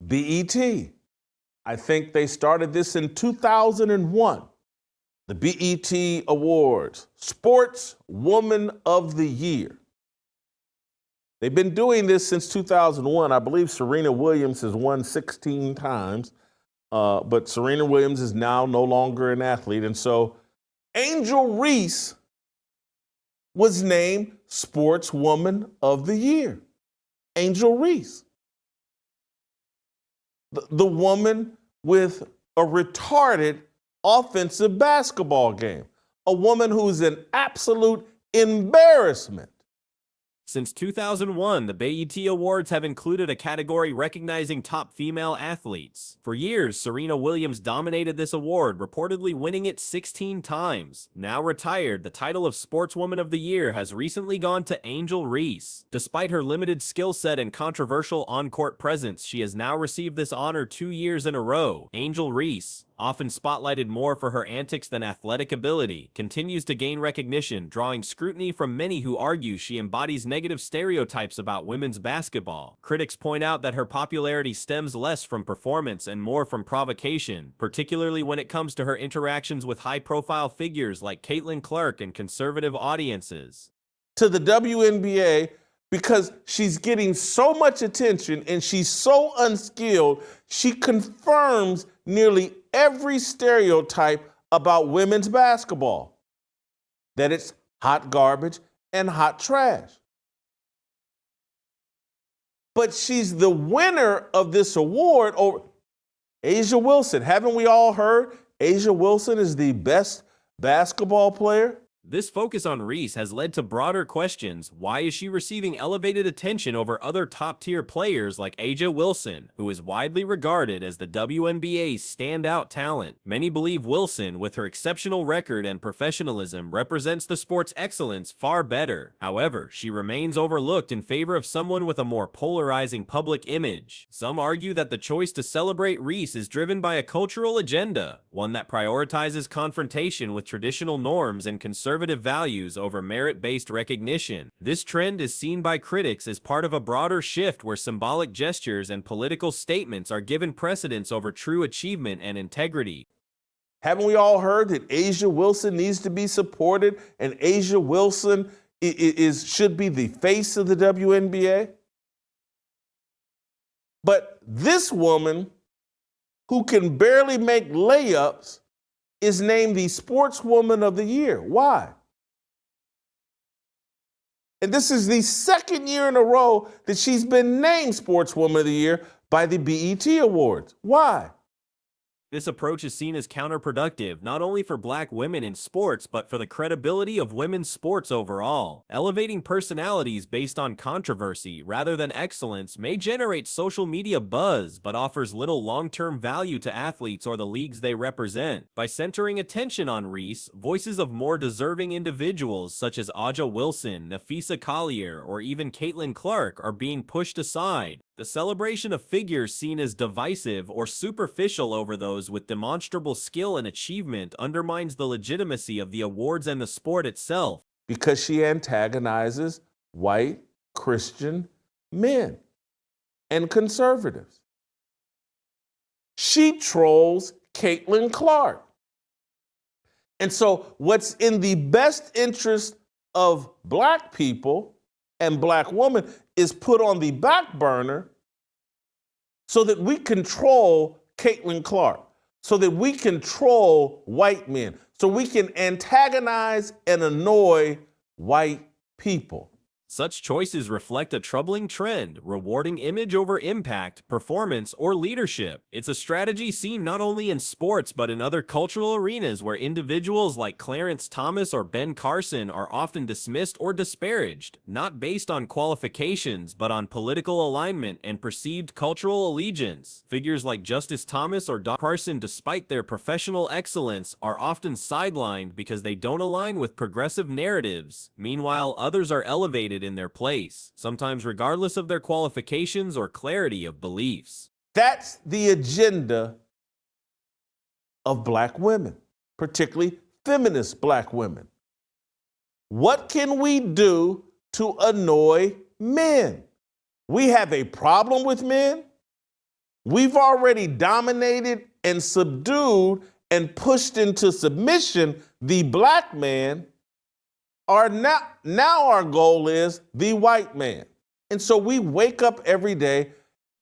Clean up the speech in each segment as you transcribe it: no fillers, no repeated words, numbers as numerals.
BET. I think they started this in 2001. The BET Awards, Sports Woman of the Year. They've been doing this since 2001. I believe Serena Williams has won 16 times, but Serena Williams is now no longer an athlete. And so Angel Reese was named Sportswoman of the Year. Angel Reese. The woman with a retarded offensive basketball game. A woman who's an absolute embarrassment. Since 2001, the BET Awards have included a category recognizing top female athletes. For years, Serena Williams dominated this award, reportedly winning it 16 times. Now retired, the title of Sportswoman of the Year has recently gone to Angel Reese. Despite her limited skill set and controversial on-court presence, she has now received this honor 2 years in a row. Angel Reese, often spotlighted more for her antics than athletic ability, continues to gain recognition, drawing scrutiny from many who argue she embodies negative stereotypes about women's basketball. Critics point out that her popularity stems less from performance and more from provocation, particularly when it comes to her interactions with high-profile figures like Caitlin Clark and conservative audiences. To the WNBA, because she's getting so much attention and she's so unskilled, she confirms nearly every stereotype about women's basketball. That it's hot garbage and hot trash. But she's the winner of this award over A'ja Wilson. Haven't we all heard A'ja Wilson is the best basketball player? This focus on Reese has led to broader questions. Why is she receiving elevated attention over other top-tier players like A'ja Wilson, who is widely regarded as the WNBA's standout talent? Many believe Wilson, with her exceptional record and professionalism, represents the sport's excellence far better. However, she remains overlooked in favor of someone with a more polarizing public image. Some argue that the choice to celebrate Reese is driven by a cultural agenda, one that prioritizes confrontation with traditional norms and conservative values over merit-based recognition. This trend is seen by critics as part of a broader shift where symbolic gestures and political statements are given precedence over true achievement and integrity. Haven't we all heard that A'ja Wilson needs to be supported and A'ja Wilson should be the face of the WNBA? But this woman, who can barely make layups, is named the Sportswoman of the Year. Why? And this is the second year in a row that she's been named Sportswoman of the Year by the BET Awards. Why? This approach is seen as counterproductive, not only for Black women in sports, but for the credibility of women's sports overall. Elevating personalities based on controversy rather than excellence may generate social media buzz, but offers little long-term value to athletes or the leagues they represent. By centering attention on Reese, voices of more deserving individuals such as A'ja Wilson, Napheesa Collier, or even Caitlin Clark are being pushed aside. The celebration of figures seen as divisive or superficial over those with demonstrable skill and achievement undermines the legitimacy of the awards and the sport itself. Because she antagonizes white Christian men and conservatives. She trolls Caitlin Clark. And so what's in the best interest of Black people and Black women is put on the back burner so that we control Caitlin Clark, so that we control white men, so we can antagonize and annoy white people. Such choices reflect a troubling trend, rewarding image over impact, performance, or leadership. It's a strategy seen not only in sports but in other cultural arenas where individuals like Clarence Thomas or Ben Carson are often dismissed or disparaged, not based on qualifications but on political alignment and perceived cultural allegiance. Figures like Justice Thomas or Doc Carson, despite their professional excellence, are often sidelined because they don't align with progressive narratives. Meanwhile, others are elevated in their place, sometimes regardless of their qualifications or clarity of beliefs. That's the agenda of Black women, particularly feminist Black women. What can we do to annoy men? We have a problem with men. We've already dominated and subdued and pushed into submission the black man. Now our goal is the white man. And so we wake up every day.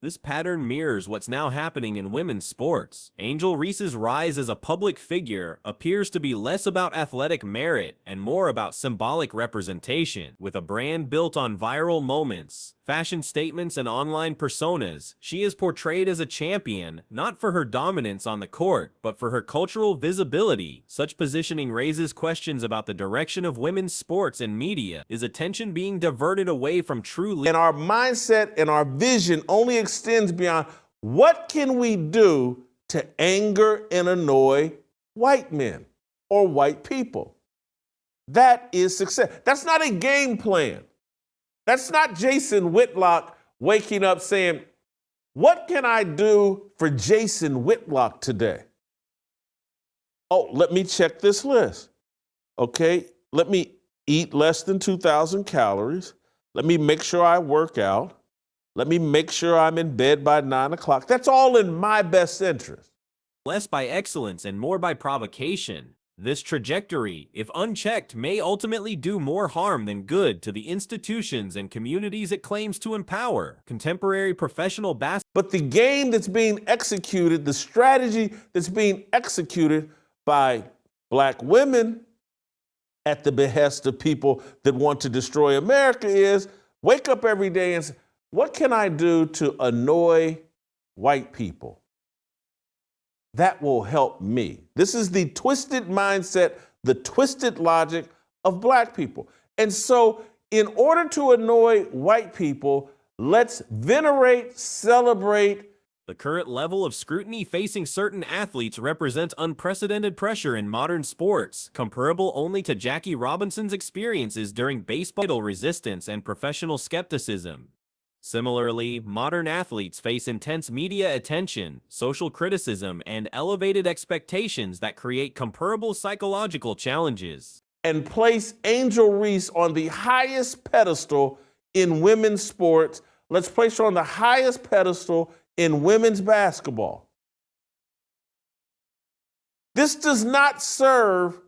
This pattern mirrors what's now happening in women's sports. Angel Reese's rise as a public figure appears to be less about athletic merit and more about symbolic representation. With a brand built on viral moments, fashion statements, and online personas, she is portrayed as a champion, not for her dominance on the court, but for her cultural visibility. Such positioning raises questions about the direction of women's sports and media. Is attention being diverted away from true And our mindset and our vision only extends beyond what can we do to anger and annoy white men or white people. That is success. That's not a game plan. That's not Jason Whitlock waking up saying, what can I do for Jason Whitlock today? Oh, let me check this list. Okay, let me eat less than 2,000 calories. Let me make sure I work out. Let me make sure I'm in bed by 9 o'clock. That's all in my best interest. less by excellence and more by provocation. This trajectory, if unchecked, may ultimately do more harm than good to the institutions and communities it claims to empower. Contemporary professional basketball. But the game that's being executed, the strategy that's being executed by black women at the behest of people that want to destroy America is wake up every day and say, what can I do to annoy white people? That will help me. This is the twisted mindset, the twisted logic of black people. And so, in order to annoy white people, let's venerate, celebrate. The current level of scrutiny facing certain athletes represents unprecedented pressure in modern sports, comparable only to Jackie Robinson's experiences during baseball title resistance and professional skepticism. Similarly, modern athletes face intense media attention, social criticism, and elevated expectations that create comparable psychological challenges. And place Angel Reese on the highest pedestal in women's sports. Let's place her on the highest pedestal in women's basketball. This does not serve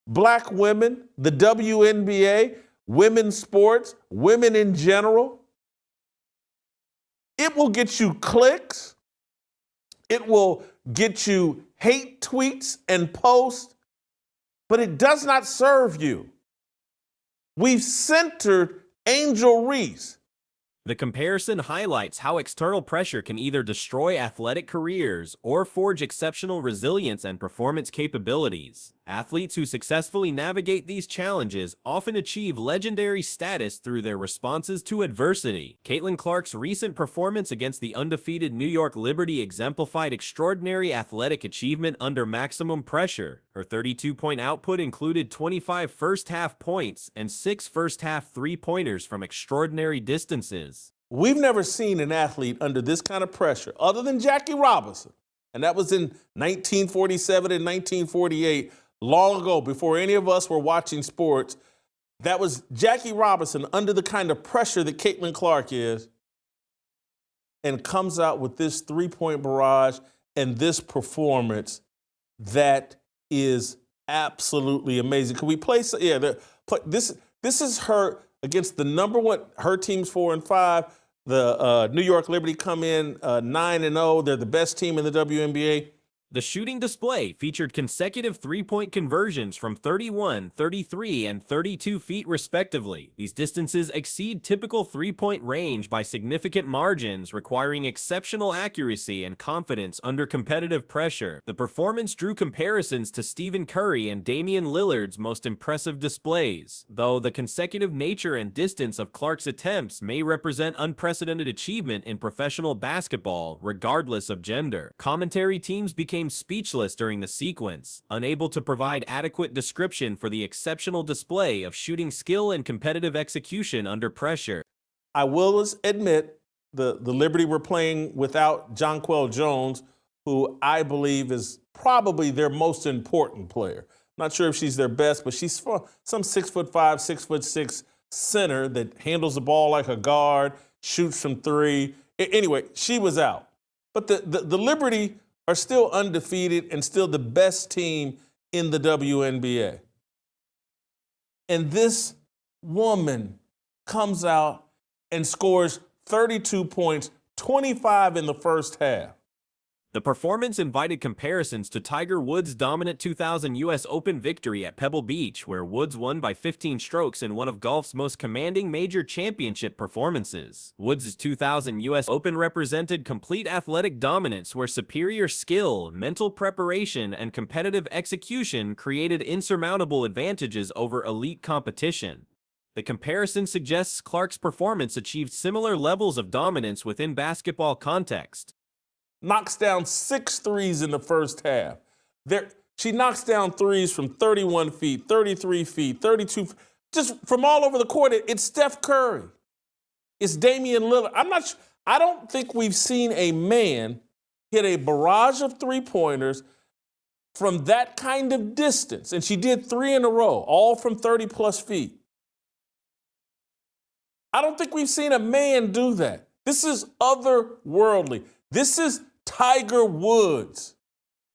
black women, the WNBA, women's sports, women in general. It will get you clicks. It will get you hate tweets and posts, but it does not serve you. We've centered Angel Reese. The comparison highlights how external pressure can either destroy athletic careers or forge exceptional resilience and performance capabilities. Athletes who successfully navigate these challenges often achieve legendary status through their responses to adversity. Caitlin Clark's recent performance against the undefeated New York Liberty exemplified extraordinary athletic achievement under maximum pressure. Her 32-point output included 25 first-half points and 6 first-half three-pointers from extraordinary distances. We've never seen an athlete under this kind of pressure, other than Jackie Robinson, and that was in 1947 and 1948, long ago, before any of us were watching sports. That was Jackie Robinson under the kind of pressure that Caitlin Clark is, and comes out with this three-point barrage and this performance that is absolutely amazing. Can we play? This is her against the number one. Her team's 4-5. The New York Liberty come in 9-0. They're the best team in the WNBA. The shooting display featured consecutive three-point conversions from 31, 33, and 32 feet respectively. These distances exceed typical three-point range by significant margins, requiring exceptional accuracy and confidence under competitive pressure. The performance drew comparisons to Stephen Curry and Damian Lillard's most impressive displays, though the consecutive nature and distance of Clark's attempts may represent unprecedented achievement in professional basketball, regardless of gender. Commentary teams became speechless during the sequence, unable to provide adequate description for the exceptional display of shooting skill and competitive execution under pressure. I will admit the Liberty were playing without Jonquel Jones, who I believe is probably their most important player. Not sure if she's their best, but she's some 6'5", 6'6" center that handles the ball like a guard, shoots from three. Anyway, she was out. But the Liberty are still undefeated and still the best team in the WNBA. And this woman comes out and scores 32 points, 25 in the first half. The performance invited comparisons to Tiger Woods' dominant 2000 U.S. Open victory at Pebble Beach, where Woods won by 15 strokes in one of golf's most commanding major championship performances. Woods' 2000 U.S. Open represented complete athletic dominance, where superior skill, mental preparation, and competitive execution created insurmountable advantages over elite competition. The comparison suggests Clark's performance achieved similar levels of dominance within basketball context. Knocks down 6 threes in the first half. She knocks down threes from 31 feet, 33 feet, 32, just from all over the court. It's Steph Curry. It's Damian Lillard. I don't think we've seen a man hit a barrage of three-pointers from that kind of distance. And she did 3 in a row, all from 30-plus feet. I don't think we've seen a man do that. This is otherworldly. This is Tiger Woods.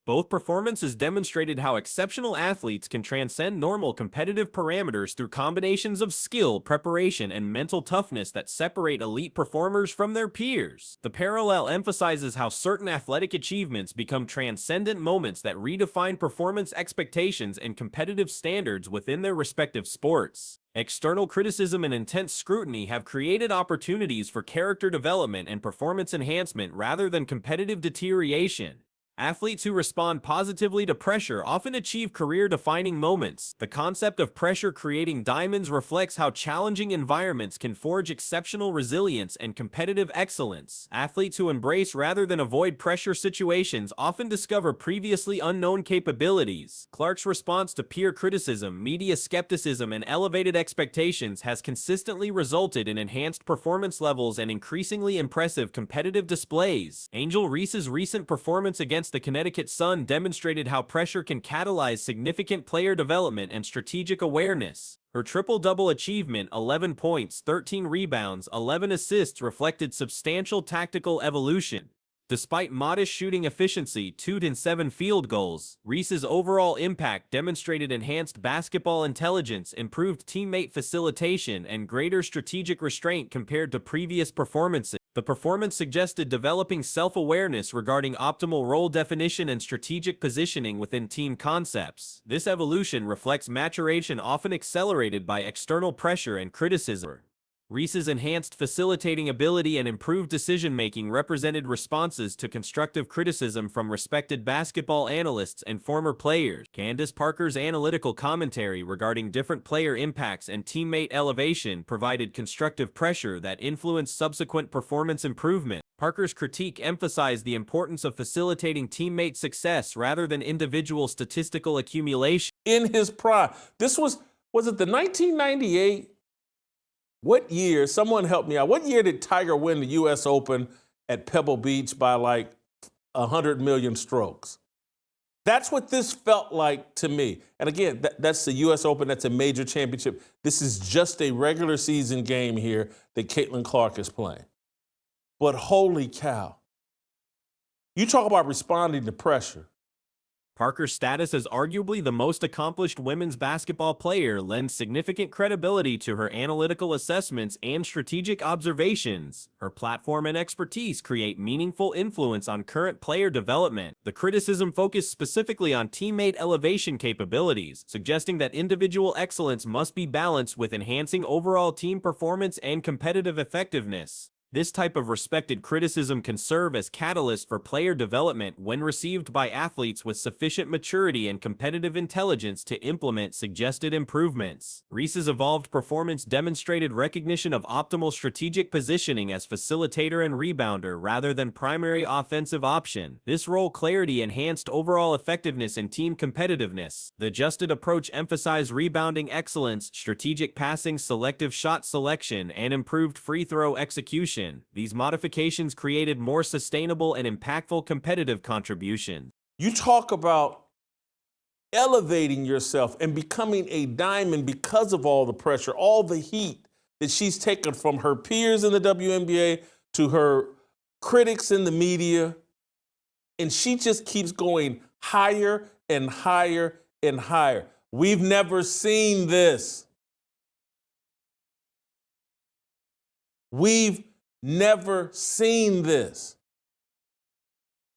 Both performances demonstrated how exceptional athletes can transcend normal competitive parameters through combinations of skill, preparation, and mental toughness that separate elite performers from their peers. The parallel emphasizes how certain athletic achievements become transcendent moments that redefine performance expectations and competitive standards within their respective sports. External criticism and intense scrutiny have created opportunities for character development and performance enhancement rather than competitive deterioration. Athletes who respond positively to pressure often achieve career-defining moments. The concept of pressure creating diamonds reflects how challenging environments can forge exceptional resilience and competitive excellence. Athletes who embrace rather than avoid pressure situations often discover previously unknown capabilities. Clark's response to peer criticism, media skepticism, and elevated expectations has consistently resulted in enhanced performance levels and increasingly impressive competitive displays. Angel Reese's recent performance against the Connecticut Sun demonstrated how pressure can catalyze significant player development and strategic awareness. Her triple-double achievement, 11 points, 13 rebounds, 11 assists, reflected substantial tactical evolution. Despite modest shooting efficiency, 2 and 7 field goals, Reese's overall impact demonstrated enhanced basketball intelligence, improved teammate facilitation, and greater strategic restraint compared to previous performances. The performance suggested developing self-awareness regarding optimal role definition and strategic positioning within team concepts. This evolution reflects maturation often accelerated by external pressure and criticism. Reese's enhanced facilitating ability and improved decision-making represented responses to constructive criticism from respected basketball analysts and former players. Candace Parker's analytical commentary regarding different player impacts and teammate elevation provided constructive pressure that influenced subsequent performance improvement. Parker's critique emphasized the importance of facilitating teammate success rather than individual statistical accumulation. In his prime, was it the 1998? What year, someone help me out, what year did Tiger win the U.S. Open at Pebble Beach by like 100 million strokes? That's what this felt like to me. And again, that's the U.S. Open, that's a major championship. This is just a regular season game here that Caitlin Clark is playing. But holy cow, you talk about responding to pressure. Parker's status as arguably the most accomplished women's basketball player lends significant credibility to her analytical assessments and strategic observations. Her platform and expertise create meaningful influence on current player development. The criticism focused specifically on teammate elevation capabilities, suggesting that individual excellence must be balanced with enhancing overall team performance and competitive effectiveness. This type of respected criticism can serve as catalyst for player development when received by athletes with sufficient maturity and competitive intelligence to implement suggested improvements. Reese's evolved performance demonstrated recognition of optimal strategic positioning as facilitator and rebounder rather than primary offensive option. This role clarity enhanced overall effectiveness and team competitiveness. The adjusted approach emphasized rebounding excellence, strategic passing, selective shot selection, and improved free throw execution. These modifications created more sustainable and impactful competitive contributions. You talk about elevating yourself and becoming a diamond because of all the pressure, all the heat that she's taken from her peers in the WNBA to her critics in the media, And she just keeps going higher and higher and higher. We've never seen this. We've never seen this.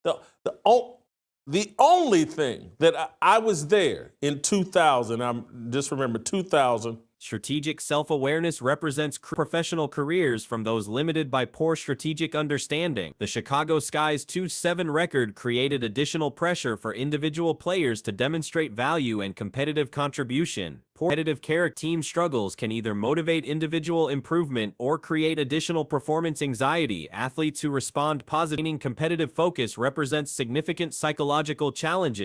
The only thing that I was there in 2000, I'm just remember 2000. Strategic self-awareness represents professional careers from those limited by poor strategic understanding. The Chicago Sky's 2-7 record created additional pressure for individual players to demonstrate value and competitive contribution. Poor competitive character team struggles can either motivate individual improvement or create additional performance anxiety. Athletes who respond positively to competitive focus represents significant psychological challenges.